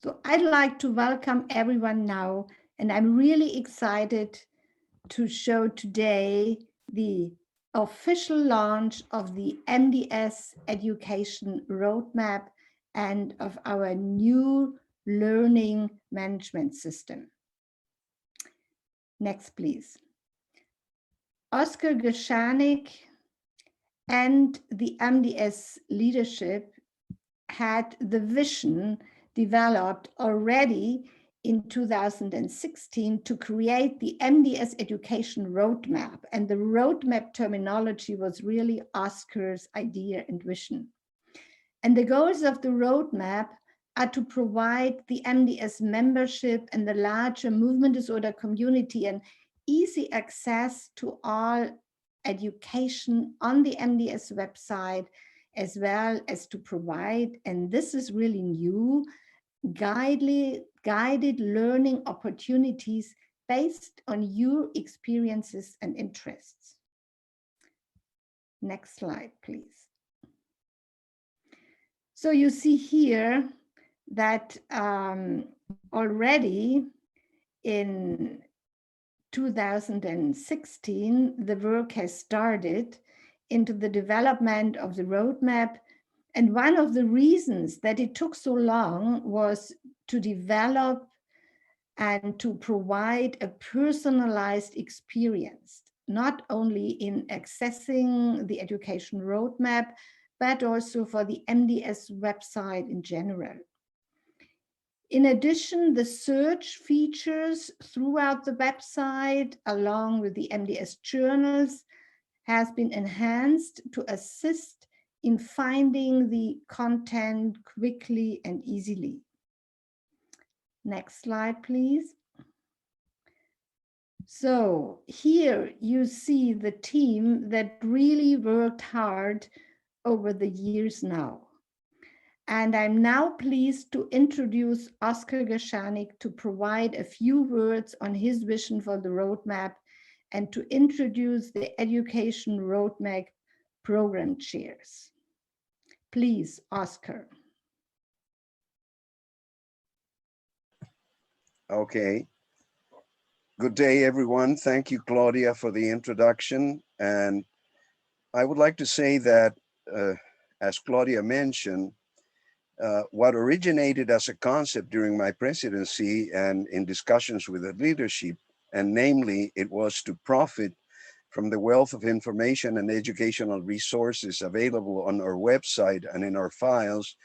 So I'd like to welcome everyone now, and I'm really excited to show today the official launch of the MDS Education Roadmap and of our new learning management system. Next, please. Oskar Geschanik and the MDS leadership had the vision developed already in 2016 to create the MDS Education Roadmap. And the roadmap terminology was really Oskar's idea and vision. And the goals of the roadmap are to provide the MDS membership and the larger movement disorder community an easy access to all education on the MDS website, as well as to provide, and this is really new, guided learning opportunities based on your experiences and interests. Next slide, please. So you see here that already in 2016, the work has started into the development of the roadmap. And one of the reasons that it took so long was to develop and to provide a personalized experience, not only in accessing the education roadmap, but also for the MDS website in general. In addition, the search features throughout the website, along with the MDS journals, has been enhanced to assist in finding the content quickly and easily. Next slide, please. So here you see the team that really worked hard over the years now. And I'm now pleased to introduce Oskar Geschanik to provide a few words on his vision for the roadmap and to introduce the Education Roadmap program chairs. Please, Oskar. Okay. Good day, everyone. Thank you, Claudia, for the introduction. And I would like to say that, as Claudia mentioned, what originated as a concept during my presidency and in discussions with the leadership, and namely, it was to profit from the wealth of information and educational resources available on our website and in our files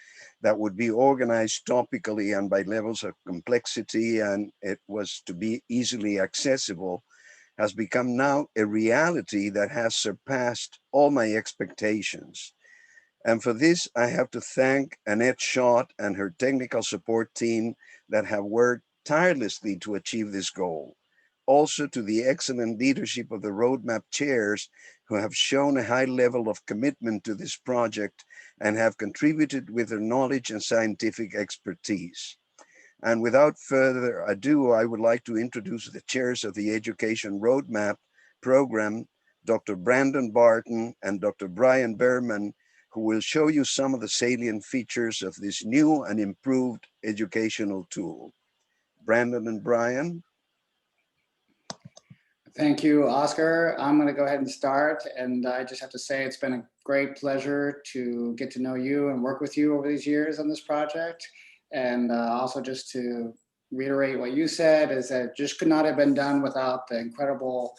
that would be organized topically and by levels of complexity, and it was to be easily accessible, has become now a reality that has surpassed all my expectations. And for this, I have to thank Annette Schott and her technical support team that have worked tirelessly to achieve this goal. Also to the excellent leadership of the roadmap chairs who have shown a high level of commitment to this project and have contributed with their knowledge and scientific expertise. And without further ado, I would like to introduce the chairs of the Education Roadmap program, Dr. Brandon Barton and Dr. Brian Berman, who will show you some of the salient features of this new and improved educational tool. Brandon and Brian. Thank you, Oskar. I'm going to go ahead and start. And I just have to say it's been a great pleasure to get to know you and work with you over these years on this project. And also just to reiterate what you said is that it just could not have been done without the incredible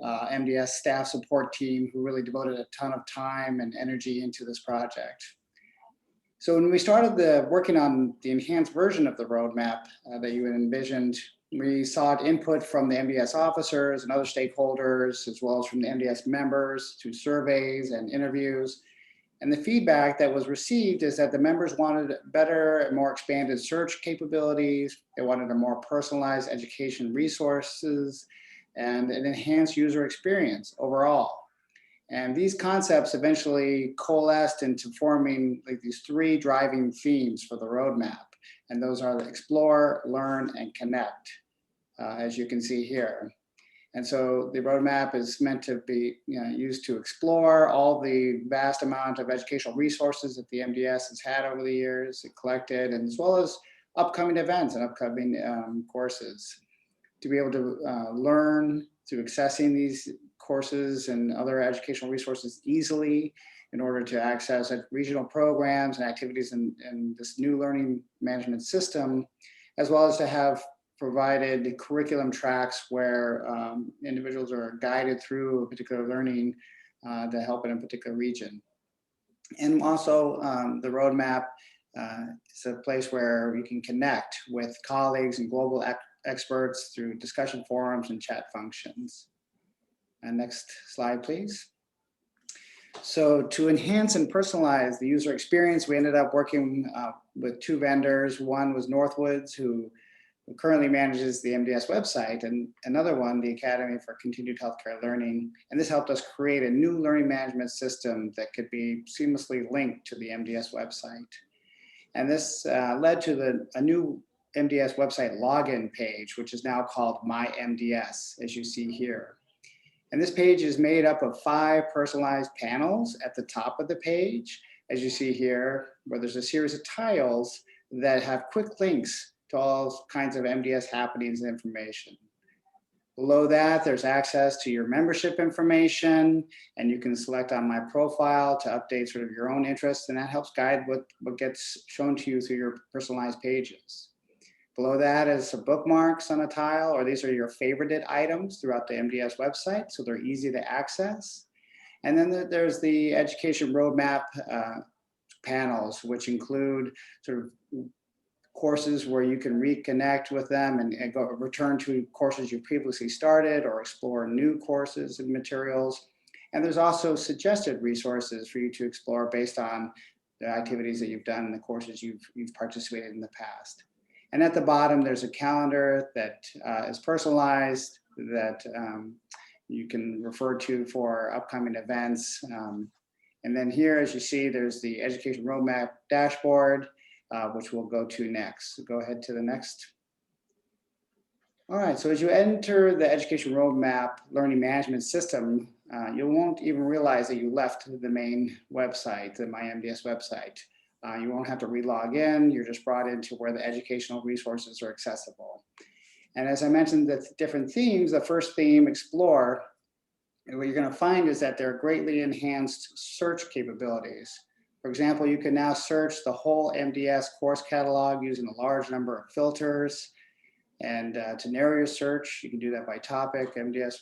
MDS staff support team who really devoted a ton of time and energy into this project. So when we started working on the enhanced version of the roadmap that you had envisioned, we sought input from the MDS officers and other stakeholders, as well as from the MDS members through surveys and interviews. And the feedback that was received is that the members wanted better and more expanded search capabilities. They wanted a more personalized education resources and an enhanced user experience overall. And these concepts eventually coalesced into forming like these three driving themes for the roadmap. And those are the explore, learn, and connect, as you can see here. And so the roadmap is meant to be used to explore all the vast amount of educational resources that the MDS has had over the years, it collected, and as well as upcoming events and upcoming courses, to be able to learn through accessing these courses and other educational resources easily in order to access regional programs and activities in this new learning management system, as well as to have provided curriculum tracks where individuals are guided through a particular learning to help in a particular region. And also the roadmap is a place where you can connect with colleagues and global experts through discussion forums and chat functions. And next slide, please. So to enhance and personalize the user experience, we ended up working with two vendors. One was Northwoods, who currently manages the MDS website, and another one, the Academy for Continued Healthcare Learning. And this helped us create a new learning management system that could be seamlessly linked to the MDS website. And this led to a new MDS website login page, which is now called My MDS, as you see here. And this page is made up of 5 personalized panels at the top of the page, as you see here, where there's a series of tiles that have quick links to all kinds of MDS happenings and information. Below that, there's access to your membership information, and you can select on My Profile to update sort of your own interests, and that helps guide what gets shown to you through your personalized pages. Below that is some bookmarks on a tile, or these are your favorited items throughout the MDS website, so they're easy to access. And then there's the education roadmap panels, which include sort of courses where you can reconnect with them and return to courses you previously started or explore new courses and materials. And there's also suggested resources for you to explore based on the activities that you've done and the courses you've participated in the past. And at the bottom, there's a calendar that is personalized that you can refer to for upcoming events. And then here, as you see, there's the Education Roadmap dashboard, which we'll go to next. So go ahead to the next. All right, so as you enter the Education Roadmap learning management system, you won't even realize that you left the main website, the My MDS website. You won't have to re-log in. You're just brought into where the educational resources are accessible. And as I mentioned, the different themes, the first theme, Explore, and what you're going to find is that there are greatly enhanced search capabilities. For example, you can now search the whole MDS course catalog using a large number of filters. And to narrow your search, you can do that by topic, MDS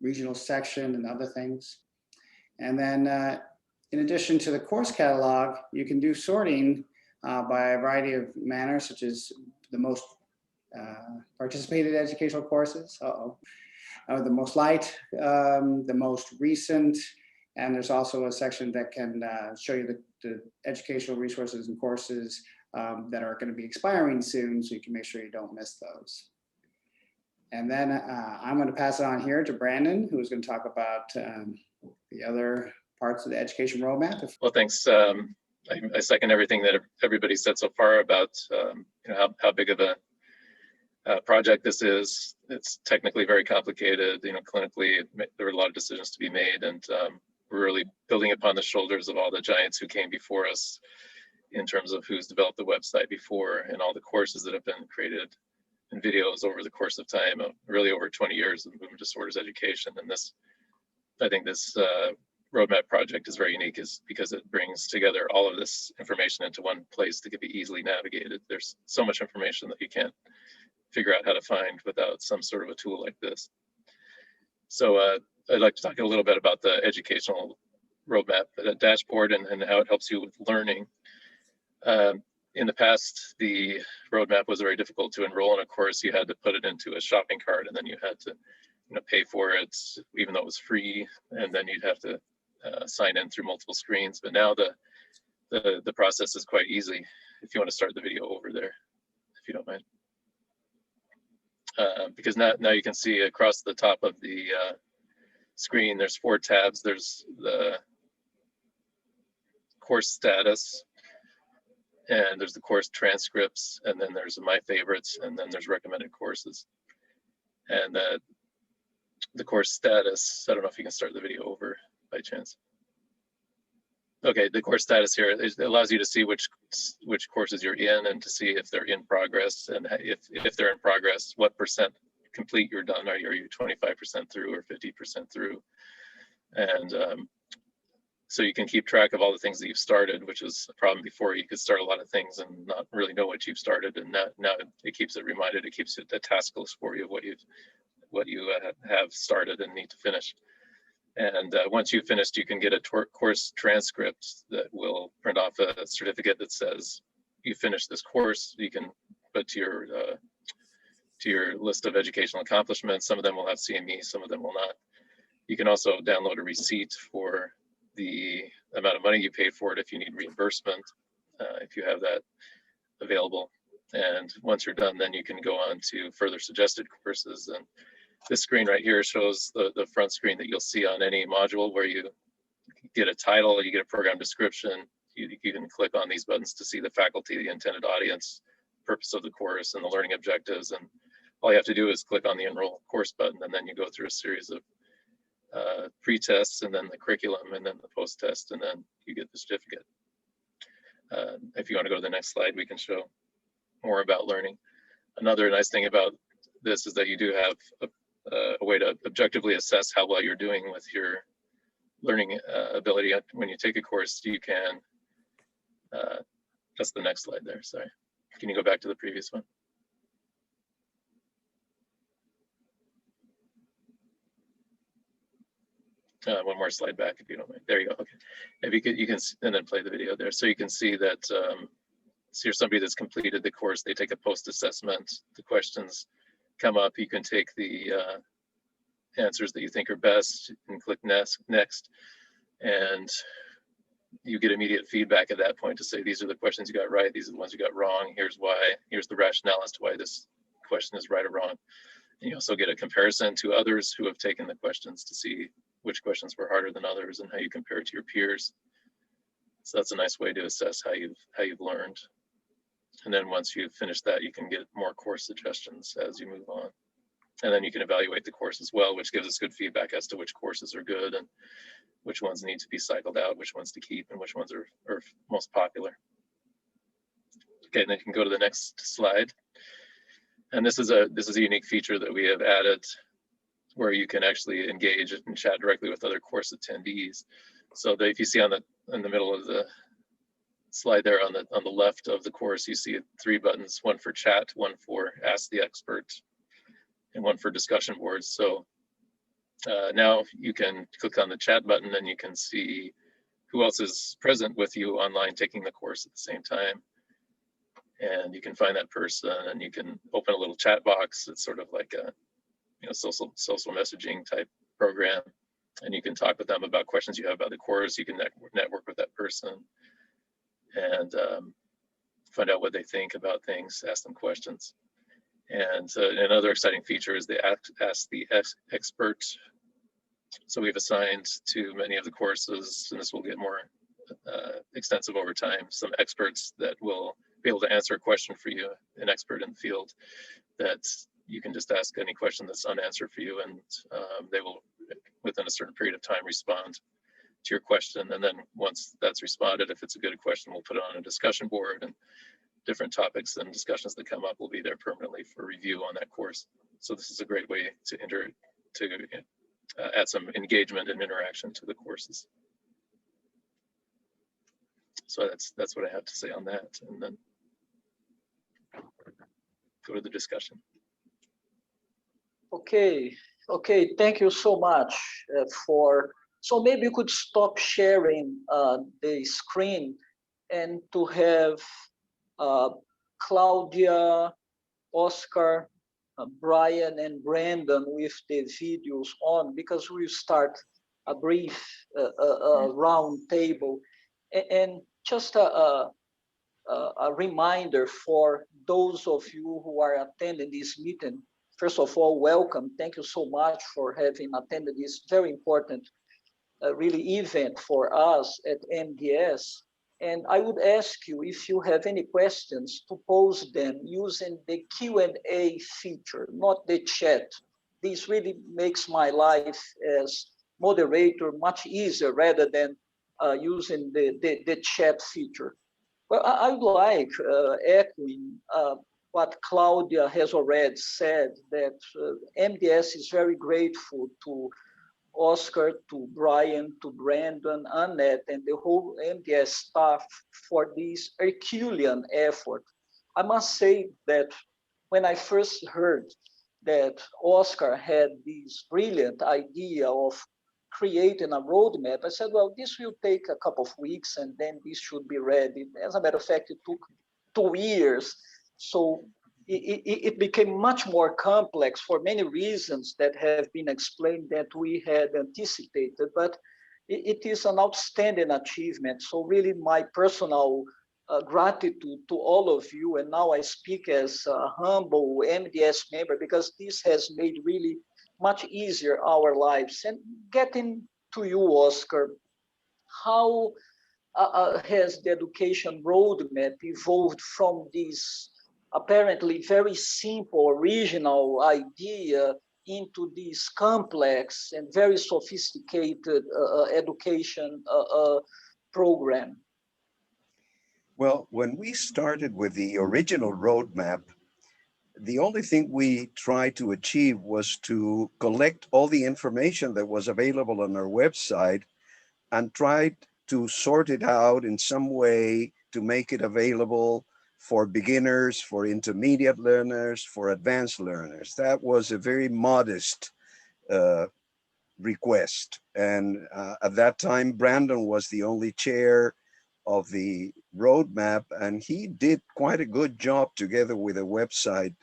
regional section, and other things. And then in addition to the course catalog, you can do sorting by a variety of manners, such as the most participated educational courses, the most light, the most recent, and there's also a section that can show you the educational resources and courses that are going to be expiring soon, so you can make sure you don't miss those. And then I'm going to pass it on here to Brandon, who's going to talk about the other parts of the education roadmap. Well, thanks. I second everything that everybody said so far about how big of a project this is. It's technically very complicated. Clinically, there were a lot of decisions to be made, and we're really building upon the shoulders of all the giants who came before us in terms of who's developed the website before and all the courses that have been created and videos over the course of time, really over 20 years of movement disorders education. And I think this roadmap project is very unique because it brings together all of this information into one place that can be easily navigated. There's so much information that you can't figure out how to find without some sort of a tool like this. So I'd like to talk a little bit about the educational roadmap, the dashboard, and how it helps you with learning. In the past, the roadmap was very difficult to enroll in a course. You had to put it into a shopping cart, and then you had to pay for it, even though it was free, and then you'd have to sign in through multiple screens. But now the process is quite easy. If you want to start the video over there, if you don't mind. Because now you can see across the top of the screen, there's 4 tabs. There's the course status, and there's the course transcripts, and then there's my favorites, and then there's recommended courses. And the course status, I don't know if you can start the video over by chance. Okay, the course status here, it allows you to see which courses you're in and to see if they're in progress, and if they're in progress, what percent complete you're done. Are you 25% through or 50% through? And so you can keep track of all the things that you've started, which is a problem before. You could start a lot of things and not really know what you've started, and now it keeps it reminded. It keeps it a task list for you of what you have started and need to finish. And once you've finished, you can get a course transcript that will print off a certificate that says you finished this course. You can put to your list of educational accomplishments. Some of them will have CME, some of them will not. You can also download a receipt for the amount of money you paid for it if you need reimbursement, if you have that available. And once you're done, then you can go on to further suggested courses. And this screen right here shows the front screen that you'll see on any module where you get a title, you get a program description. You can click on these buttons to see the faculty, the intended audience, purpose of the course, and the learning objectives. And all you have to do is click on the enroll course button, and then you go through a series of pre-tests, and then the curriculum, and then the post-test, and then you get the certificate. If you want to go to the next slide, we can show more about learning. Another nice thing about this is that you do have a way to objectively assess how well you're doing with your learning ability. When you take a course, you can, that's the next slide there, sorry. Can you go back to the previous one? One more slide back if you don't mind. There you go. Okay. If you can, and then play the video there. So you can see that so here's somebody that's completed the course. They take a post assessment. The questions come up. You can take the answers that you think are best and click next, and you get immediate feedback at that point to say, these are the questions you got right. These are the ones you got wrong. Here's why. Here's the rationale as to why this question is right or wrong. And you also get a comparison to others who have taken the questions to see which questions were harder than others and how you compare to your peers. So that's a nice way to assess how you've learned. And then once you've finished that, you can get more course suggestions as you move on. And then you can evaluate the course as well, which gives us good feedback as to which courses are good and which ones need to be cycled out, which ones to keep, and which ones are most popular. Okay, and then you can go to the next slide. And this is a unique feature that we have added, where you can actually engage and chat directly with other course attendees. So that if you see in the middle of the slide there on the left of the course, you see 3 buttons: one for chat, one for ask the expert, and one for discussion boards. So now you can click on the chat button and you can see who else is present with you online taking the course at the same time. And you can find that person, and you can open a little chat box. It's sort of like a social messaging type program, and you can talk with them about questions you have about the course. You can network with that person and find out what they think about things, ask them questions. And another exciting feature is the ask the expert. So we've assigned to many of the courses, and this will get more extensive over time, some experts that will be able to answer a question for you, an expert in the field that you can just ask any question that's unanswered for you, and they will, within a certain period of time, respond to your question. And then once that's responded, if it's a good question, we'll put it on a discussion board, and different topics and discussions that come up will be there permanently for review on that course. So this is a great way to add some engagement and interaction to the courses. So that's what I have to say on that, and then go to the discussion. Okay, thank you so much so maybe you could stop sharing the screen, and to have Claudia, Oscar, Brian, and Brandon with the videos on, because we'll start a brief round table. And just a reminder for those of you who are attending this meeting. First of all, welcome. Thank you so much for having attended this very important really event for us at MDS. And I would ask you, if you have any questions, to pose them using the Q&A feature, not the chat. This really makes my life as moderator much easier, rather than using the chat feature. Well, I would like echoing what Claudia has already said, that MDS is very grateful to Oscar, to Brian, to Brandon, Annette, and the whole MDS staff for this Herculean effort. I must say that when I first heard that Oscar had this brilliant idea of creating a roadmap, I said, well, this will take a couple of weeks and then this should be ready. As a matter of fact, it took 2 years. So it became much more complex for many reasons that have been explained that we had anticipated, but it is an outstanding achievement. So really my personal gratitude to all of you. And now I speak as a humble MDS member, because this has made really much easier our lives. And getting to you, Oscar, how has the education roadmap evolved from this apparently very simple, original idea into this complex and very sophisticated education program? Well, when we started with the original roadmap, the only thing we tried to achieve was to collect all the information that was available on our website and tried to sort it out in some way to make it available for beginners, for intermediate learners, for advanced learners. That was a very modest uh, request. And at that time, Brandon was the only chair of the roadmap, and he did quite a good job together with the website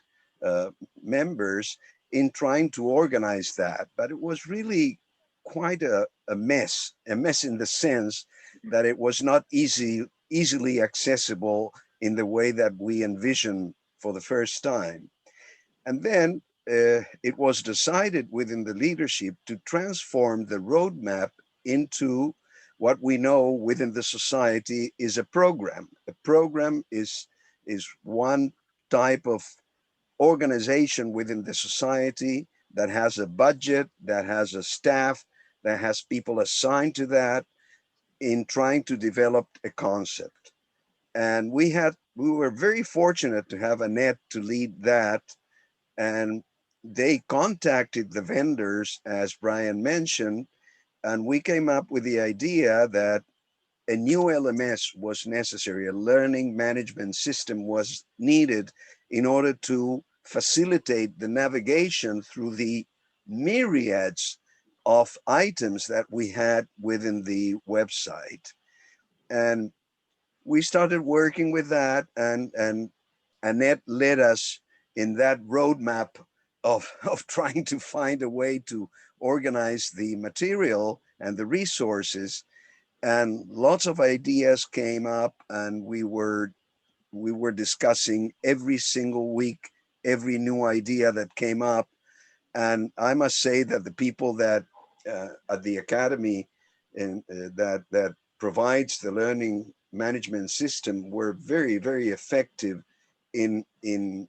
members in trying to organize that. But it was really quite a mess in the sense that it was not easily accessible in the way that we envisioned for the first time. And then it was decided within the leadership to transform the roadmap into what we know within the society is a program. A program is one type of organization within the society that has a budget, that has a staff, that has people assigned to that in trying to develop a concept. And we were very fortunate to have Annette to lead that, and they contacted the vendors, as Brian mentioned, and we came up with the idea that a new LMS was necessary, a learning management system was needed in order to facilitate the navigation through the myriads of items that we had within the website. And we started working with that, and Annette led us in that roadmap of trying to find a way to organize the material and the resources. And lots of ideas came up, and we were discussing every single week every new idea that came up. And I must say that the people that at the academy and that provides the learning management system were very effective in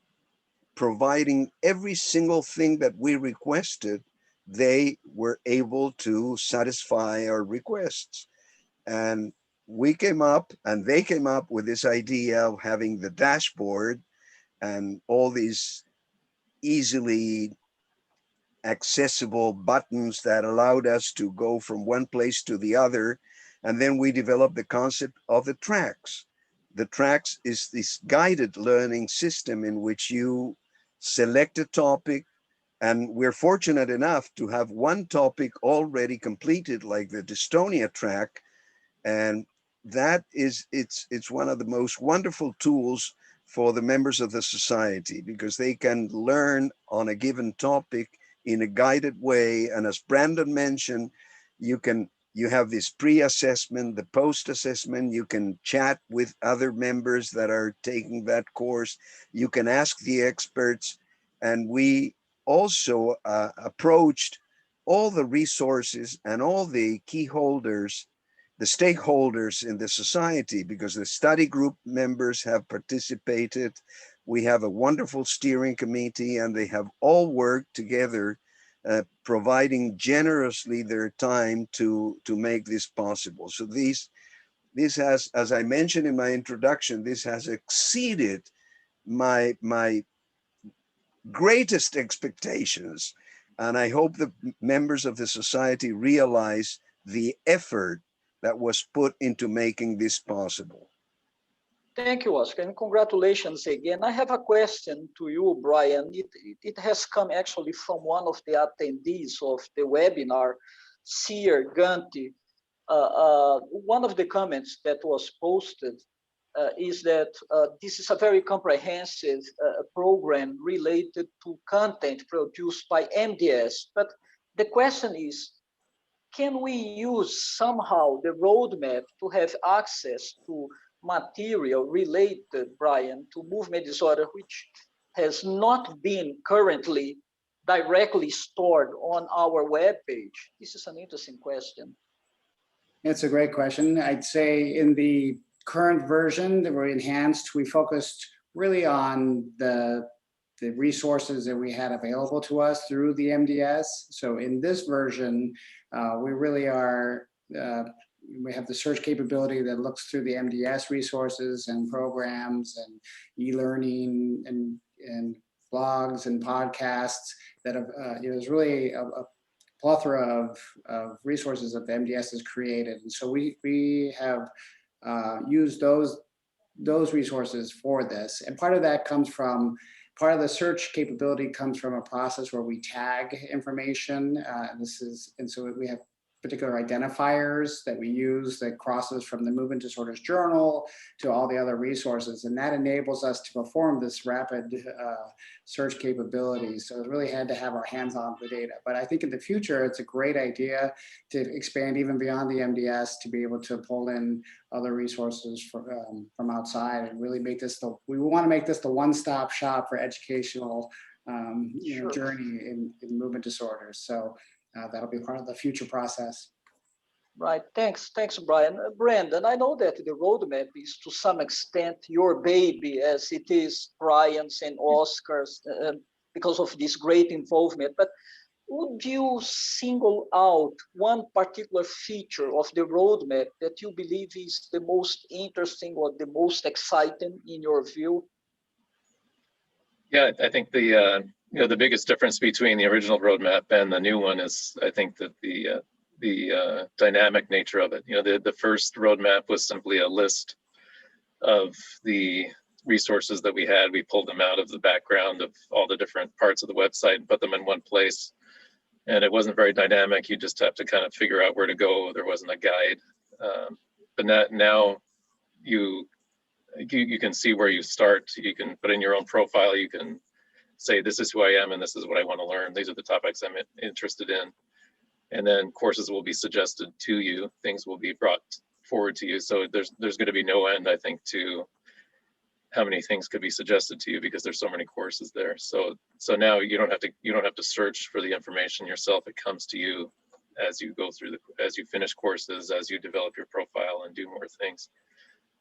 providing every single thing that we requested. They were able to satisfy our requests. And we came up and they came up with this idea of having the dashboard and all these easily accessible buttons that allowed us to go from one place to the other. And then we developed the concept of the tracks. The tracks is this guided learning system in which you select a topic, and we're fortunate enough to have one topic already completed, like the dystonia track. And that is, it's one of the most wonderful tools for the members of the society, because they can learn on a given topic in a guided way. And as Brandon mentioned, you have this pre-assessment, the post-assessment, you can chat with other members that are taking that course, you can ask the experts. And we also approached all the resources and all the key holders, the stakeholders in the society, because the study group members have participated. We have a wonderful steering committee, and they have all worked together providing generously their time to make this possible. So this has, as I mentioned in my introduction, this has exceeded my greatest expectations. And I hope the members of the society realize the effort that was put into making this possible. Thank you, Oscar, and congratulations again. I have a question to you, Brian. It has come actually from one of the attendees of the webinar, Seer Ganti. One of the comments that was posted is that this is a very comprehensive program related to content produced by MDS. But the question is, can we use somehow the roadmap to have access to material related, Brian, to movement disorder, which has not been currently directly stored on our webpage? This is an interesting question. It's a great question. I'd say in the current version that were enhanced, we focused really on the resources that we had available to us through the MDS. So in this version, we really are, we have the search capability that looks through the MDS resources and programs and e-learning and blogs and podcasts that have, there's really a plethora of resources that the MDS has created. And so we have used those resources for this. And part of that comes from, part of the search capability comes from a process where we tag information. And so we have particular identifiers that we use that crosses from the Movement Disorders Journal to all the other resources. And that enables us to perform this rapid search capability. So it really had to have our hands on the data. But I think in the future, it's a great idea to expand even beyond the MDS to be able to pull in other resources from outside and really make this we want to make this the one-stop shop for educational journey in movement disorders. So that'll be part of the future process. Right. Thanks, Brian. Brandon, I know that the roadmap is to some extent your baby, as it is Brian's and Oscar's, because of this great involvement. But would you single out one particular feature of the roadmap that you believe is the most interesting or the most exciting in your view? Yeah, I think the the biggest difference between the original roadmap and the new one is, I think, that the dynamic nature of it. The first roadmap was simply a list of the resources that we had. We pulled them out of the background of all the different parts of the website and put them in one place. And it wasn't very dynamic. You just have to kind of figure out where to go. There wasn't a guide. But now you can see where you start. You can put in your own profile. You can say, this is who I am and this is what I want to learn. These are the topics I'm interested in. And then courses will be suggested to you. Things will be brought forward to you. So there's going to be no end, I think, to how many things could be suggested to you because there's so many courses there. So now you don't have to search for the information yourself. It comes to you as you go through as you finish courses, as you develop your profile and do more things.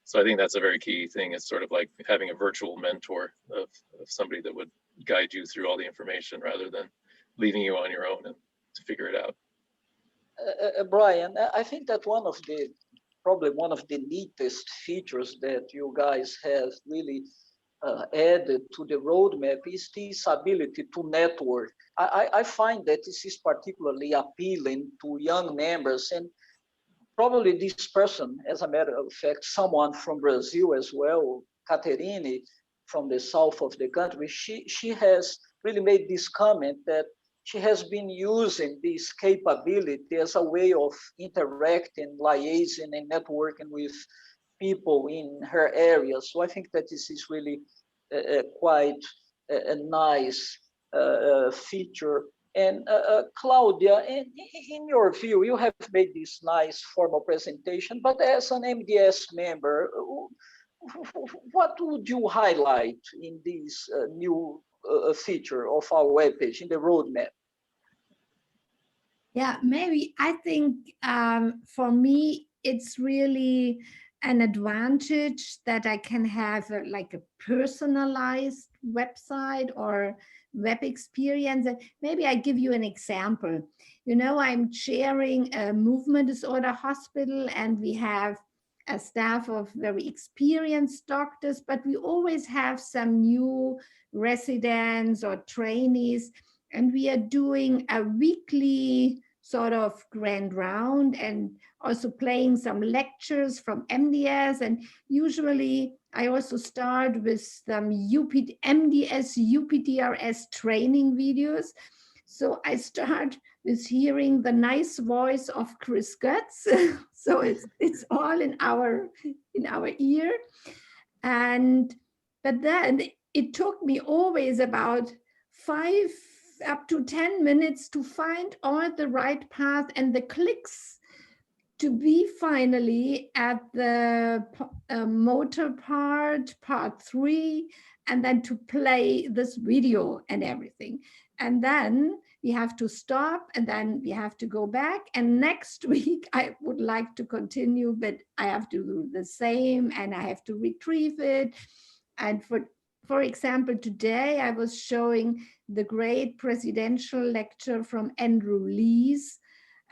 So I think that's a very key thing. It's sort of like having a virtual mentor of somebody that would guide you through all the information rather than leaving you on your own and to figure it out. Brian, I think that probably one of the neatest features that you guys have really added to the roadmap is this ability to network. I find that this is particularly appealing to young members, and probably this person, as a matter of fact, someone from Brazil as well, Caterine, from the south of the country, she has really made this comment that she has been using this capability as a way of interacting, liaising, and networking with people in her area. So I think that this is really quite a nice feature. And Claudia, in your view, you have made this nice formal presentation, but as an MDS member, what would you highlight in this new feature of our webpage, in the roadmap? Yeah, maybe I think for me, it's really an advantage that I can have like a personalized website or web experience. And maybe I give you an example. You know, I'm chairing a movement disorder hospital, and we have a staff of very experienced doctors, but we always have some new residents or trainees, and we are doing a weekly sort of grand round and also playing some lectures from MDS. And usually I also start with some MDS UPDRS training videos. So I start with hearing the nice voice of Chris Götz. So it's all in our ear. And but then it took me always about 5 up to 10 minutes to find all the right path and the clicks to be finally at the motor part 3, and then to play this video and everything. And then we have to stop, and then we have to go back. And next week I would like to continue, but I have to do the same, and I have to retrieve it. And for example, today I was showing the great presidential lecture from Andrew Lees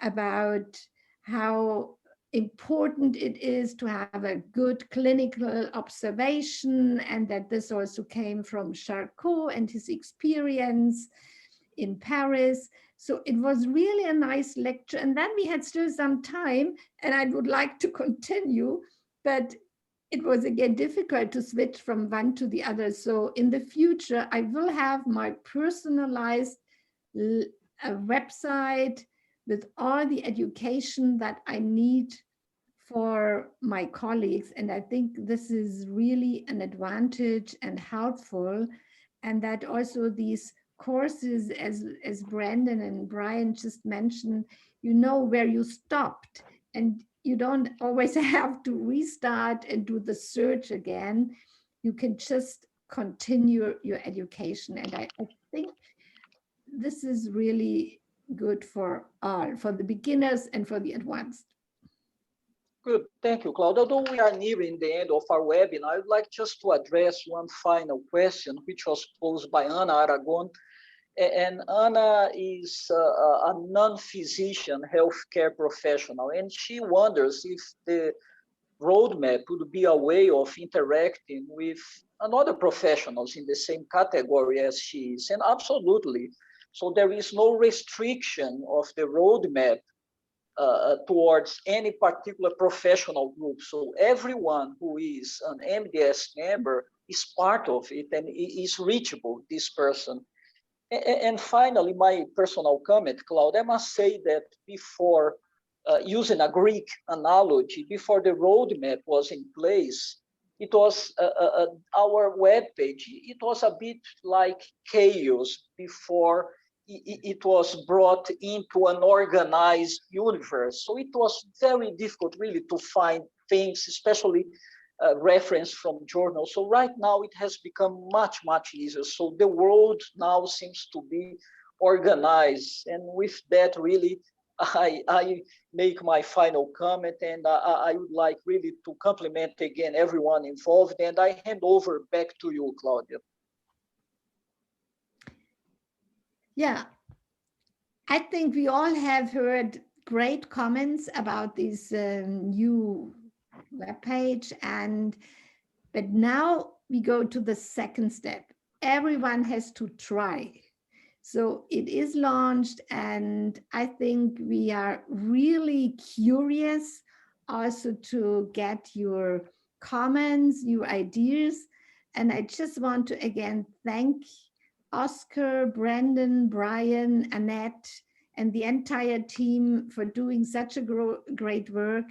about how important it is to have a good clinical observation, and that this also came from Charcot and his experience in Paris. So it was really a nice lecture. And then we had still some time, and I would like to continue, but it was again difficult to switch from one to the other. So in the future, I will have my personalized website with all the education that I need for my colleagues. And I think this is really an advantage and helpful. And that also these courses, as Brandon and Brian just mentioned, you know where you stopped, and you don't always have to restart and do the search again. You can just continue your education. And I think this is really good for all, for the beginners and for the advanced. Good, thank you, Claudia. Although we are nearing the end of our webinar, I'd like just to address one final question, which was posed by Ana Aragon. And Ana is a non-physician healthcare professional, and she wonders if the roadmap would be a way of interacting with another professionals in the same category as she is. And absolutely. So there is no restriction of the roadmap towards any particular professional group. So everyone who is an MDS member is part of it and is reachable, this person. And finally, my personal comment, Claude, I must say that before, using a Greek analogy, before the roadmap was in place, it was our webpage, it was a bit like chaos before it was brought into an organized universe. So it was very difficult really to find things, especially reference from journals. So right now it has become much, much easier. So the world now seems to be organized. And with that, really, I make my final comment, and I would like really to compliment again everyone involved. And I hand over back to you, Claudia. Yeah, I think we all have heard great comments about this new webpage, but now we go to the second step. Everyone has to try. So it is launched, and I think we are really curious also to get your comments, your ideas. And I just want to again thank Oscar, Brandon, Brian, Annette, and the entire team for doing such a great work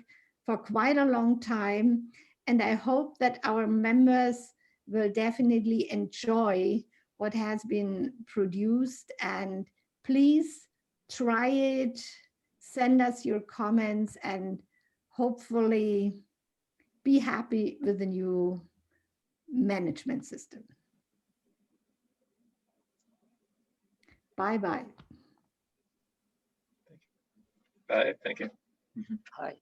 for quite a long time. And I hope that our members will definitely enjoy what has been produced. And please try it, send us your comments, and hopefully be happy with the new management system. Bye-bye. Bye, thank you. Hi.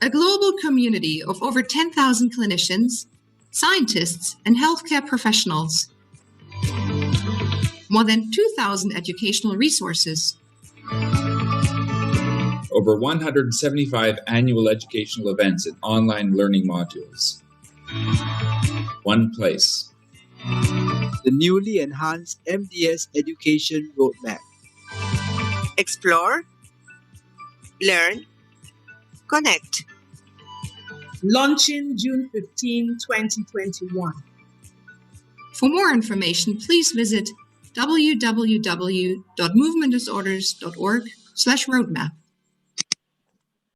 a global community of over 10,000 clinicians, scientists, and healthcare professionals. More than 2,000 educational resources. Over 175 annual educational events and online learning modules. One place. The newly enhanced MDS Education Roadmap. Explore, learn, connect. Launching June 15, 2021. For more information, please visit www.movementdisorders.org/roadmap.